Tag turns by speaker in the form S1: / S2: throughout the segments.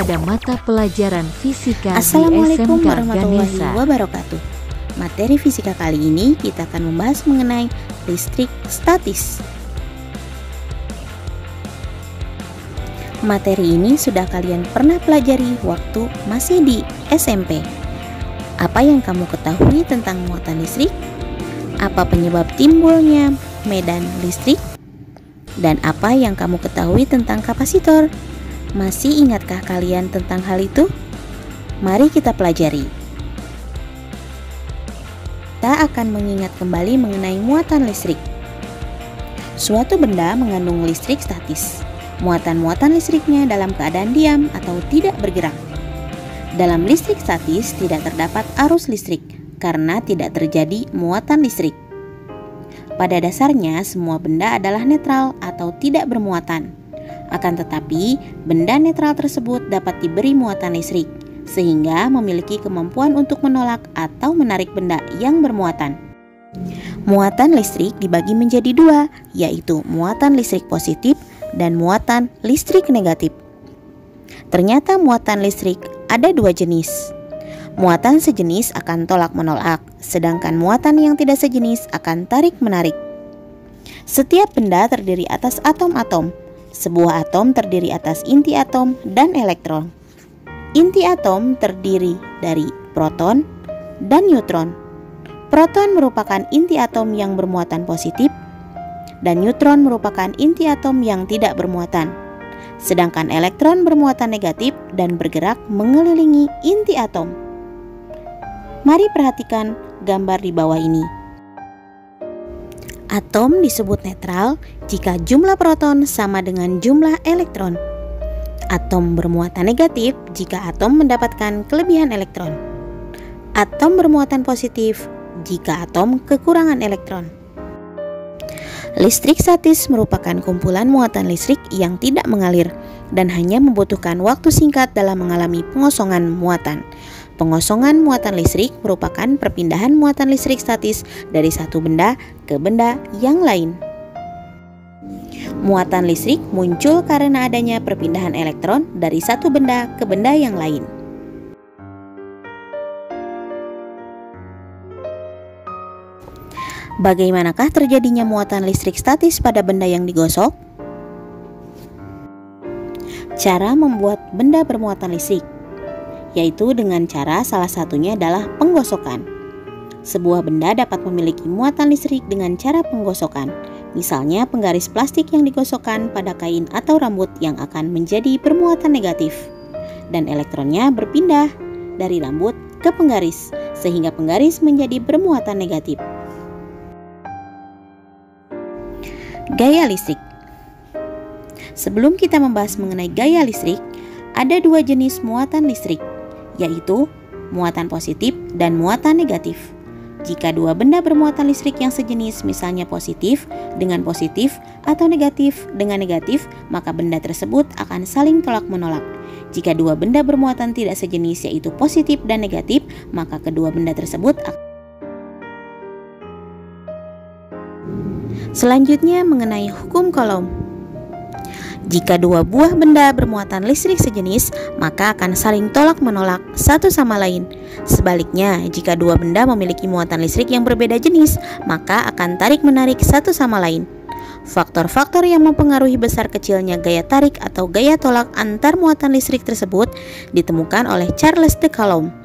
S1: pada mata pelajaran fisika di
S2: Assalamualaikum
S1: SMK
S2: warahmatullahi
S1: Ganesha.
S2: wabarakatuh. Materi fisika kali ini kita akan membahas mengenai listrik statis. Materi ini sudah kalian pernah pelajari waktu masih di SMP. Apa yang kamu ketahui tentang muatan listrik? Apa penyebab timbulnya medan listrik? Dan apa yang kamu ketahui tentang kapasitor? Masih ingatkah kalian tentang hal itu? Mari kita pelajari. Kita akan mengingat kembali mengenai muatan listrik. Suatu benda mengandung listrik statis. Muatan-muatan listriknya dalam keadaan diam atau tidak bergerak. Dalam listrik statis tidak terdapat arus listrik karena tidak terjadi muatan listrik. Pada dasarnya semua benda adalah netral atau tidak bermuatan. Akan tetapi, benda netral tersebut dapat diberi muatan listrik, sehingga memiliki kemampuan untuk menolak atau menarik benda yang bermuatan. Muatan listrik dibagi menjadi dua, yaitu muatan listrik positif dan muatan listrik negatif. Ternyata muatan listrik ada dua jenis. Muatan sejenis akan tolak-menolak, sedangkan muatan yang tidak sejenis akan tarik-menarik. Setiap benda terdiri atas atom-atom. Sebuah atom terdiri atas inti atom dan elektron. Inti atom terdiri dari proton dan neutron. Proton merupakan inti atom yang bermuatan positif dan neutron merupakan inti atom yang tidak bermuatan. Sedangkan elektron bermuatan negatif dan bergerak mengelilingi inti atom. Mari perhatikan gambar di bawah ini. Atom disebut netral jika jumlah proton sama dengan jumlah elektron. Atom bermuatan negatif jika atom mendapatkan kelebihan elektron. Atom bermuatan positif jika atom kekurangan elektron. Listrik statis merupakan kumpulan muatan listrik yang tidak mengalir dan hanya membutuhkan waktu singkat dalam mengalami pengosongan muatan. Pengosongan muatan listrik merupakan perpindahan muatan listrik statis dari satu benda ke benda yang lain. Muatan listrik muncul karena adanya perpindahan elektron dari satu benda ke benda yang lain. Bagaimanakah terjadinya muatan listrik statis pada benda yang digosok? Cara membuat benda bermuatan listrik, yaitu dengan cara salah satunya adalah penggosokan. Sebuah benda dapat memiliki muatan listrik dengan cara penggosokan. Misalnya penggaris plastik yang digosokkan pada kain atau rambut yang akan menjadi bermuatan negatif, dan elektronnya berpindah dari rambut ke penggaris, sehingga penggaris menjadi bermuatan negatif. Gaya listrik. Sebelum kita membahas mengenai gaya listrik, ada dua jenis muatan listrik, yaitu muatan positif dan muatan negatif. Jika dua benda bermuatan listrik yang sejenis, misalnya positif dengan positif atau negatif dengan negatif, maka benda tersebut akan saling tolak-menolak. Jika dua benda bermuatan tidak sejenis, yaitu positif dan negatif, maka kedua benda tersebut Selanjutnya mengenai hukum Coulomb. Jika dua buah benda bermuatan listrik sejenis, maka akan saling tolak-menolak satu sama lain. Sebaliknya, jika dua benda memiliki muatan listrik yang berbeda jenis, maka akan tarik-menarik satu sama lain. Faktor-faktor yang mempengaruhi besar kecilnya gaya tarik atau gaya tolak antar muatan listrik tersebut ditemukan oleh Charles de Coulomb.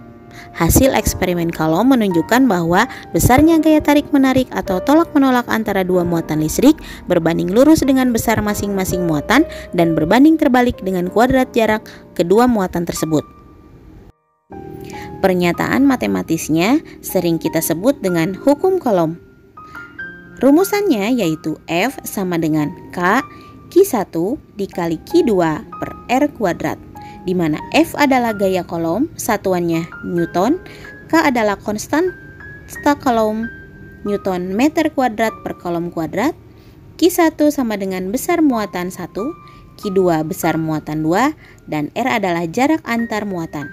S2: Hasil eksperimen Coulomb menunjukkan bahwa besarnya gaya tarik-menarik atau tolak-menolak antara dua muatan listrik berbanding lurus dengan besar masing-masing muatan dan berbanding terbalik dengan kuadrat jarak kedua muatan tersebut. Pernyataan matematisnya sering kita sebut dengan hukum Coulomb. Rumusannya yaitu F sama dengan K Q1 dikali Q2 per R kuadrat, di mana F adalah gaya Coulomb, satuannya Newton, K adalah konstanta Coulomb, Newton meter kuadrat per Coulomb kuadrat, Q1 sama dengan besar muatan 1, Q2 besar muatan 2, dan R adalah jarak antar muatan.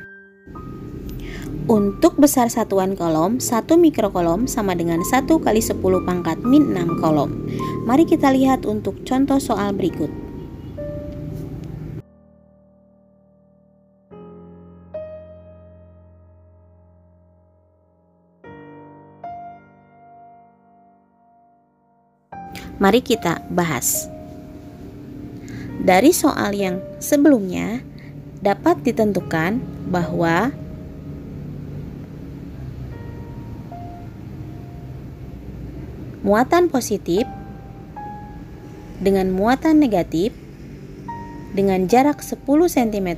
S2: Untuk besar satuan Coulomb, 1 mikrocoulomb sama dengan 1 kali 10 pangkat min 6 Coulomb. Mari kita lihat untuk contoh soal berikut. Mari kita bahas. Dari soal yang sebelumnya dapat ditentukan bahwa muatan positif dengan muatan negatif dengan jarak 10 cm.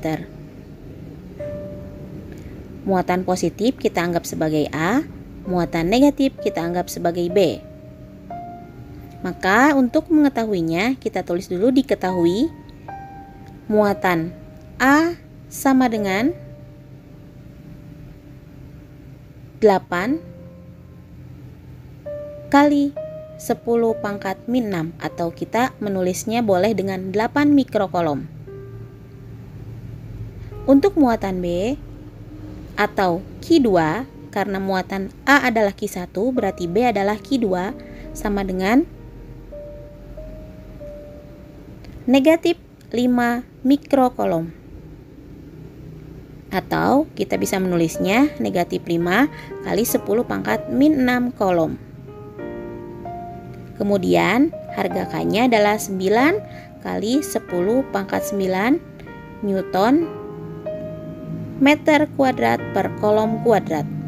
S2: Muatan positif kita anggap sebagai A, muatan negatif kita anggap sebagai B. Maka untuk mengetahuinya kita tulis dulu diketahui muatan A sama dengan 8 kali 10 pangkat min 6, atau kita menulisnya boleh dengan 8 mikrokolom. Untuk muatan B atau Q2, karena muatan A adalah Q1 berarti B adalah Q2, sama dengan negatif 5 mikrokolom. Atau kita bisa menulisnya negatif 5 kali 10 pangkat min 6 kolom. Kemudian harga K-nya adalah 9 kali 10 pangkat 9 Newton meter kuadrat per kolom kuadrat.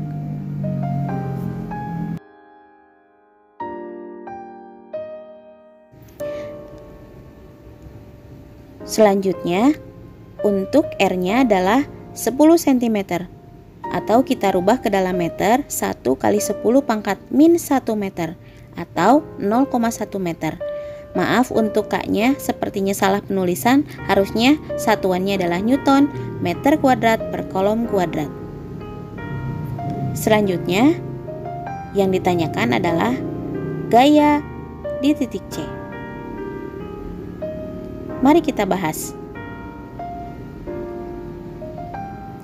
S2: Selanjutnya, untuk R-nya adalah 10 cm, atau kita rubah ke dalam meter, 1 kali 10 pangkat min 1 meter, atau 0,1 meter. Maaf untuk K-nya sepertinya salah penulisan, harusnya satuannya adalah Newton meter kuadrat per kolom kuadrat. Selanjutnya, yang ditanyakan adalah gaya di titik C. Mari kita bahas.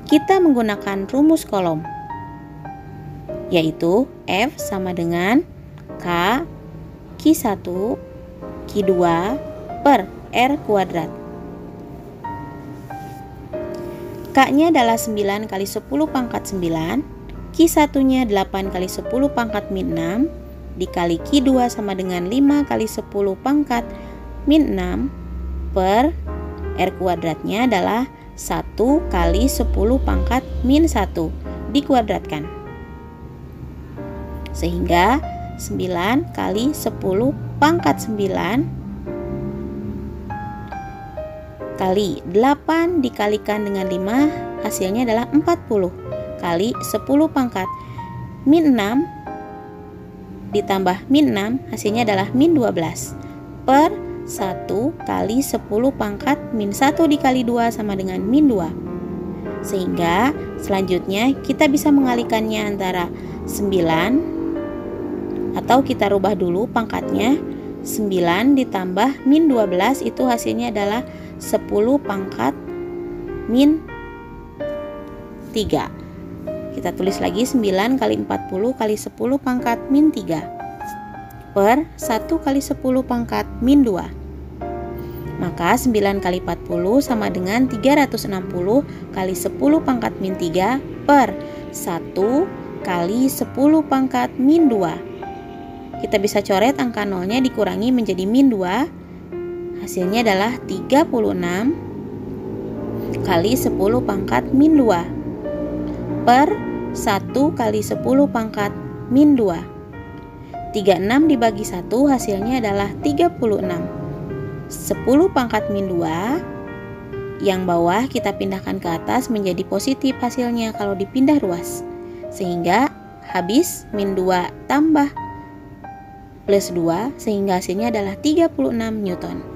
S2: Kita menggunakan rumus kolom, yaitu F sama dengan K Q1 Q2 per R kuadrat. K-nya adalah 9 kali 10 pangkat 9, Q1-nya 8 kali 10 pangkat min 6, dikali Q2 sama dengan 5 kali 10 pangkat min 6, per R kuadratnya adalah 1 kali 10 pangkat min 1, dikuadratkan. Sehingga 9 kali 10 pangkat 9 kali 8 dikalikan dengan 5, hasilnya adalah 40 kali 10 pangkat min 6 ditambah min 6, hasilnya adalah min 12 per 1 kali 10 pangkat min 1 dikali 2 sama dengan min 2. Sehingga selanjutnya kita bisa mengalihkannya antara 9, atau kita rubah dulu pangkatnya, 9 ditambah min 12 itu hasilnya adalah 10 pangkat min 3. Kita tulis lagi 9 kali 40 kali 10 pangkat min 3 per 1 kali 10 pangkat min 2. Maka 9 kali 40 sama dengan 360 kali 10 pangkat min 3 per 1 kali 10 pangkat min 2. Kita bisa coret angka nolnya dikurangi menjadi min 2, hasilnya adalah 36 kali 10 pangkat min 2 per 1 kali 10 pangkat min 2. 36 dibagi 1 hasilnya adalah 36. 10 pangkat min 2 yang bawah kita pindahkan ke atas menjadi positif hasilnya kalau dipindah ruas, sehingga habis min 2 tambah plus 2 sehingga hasilnya adalah 36 Newton.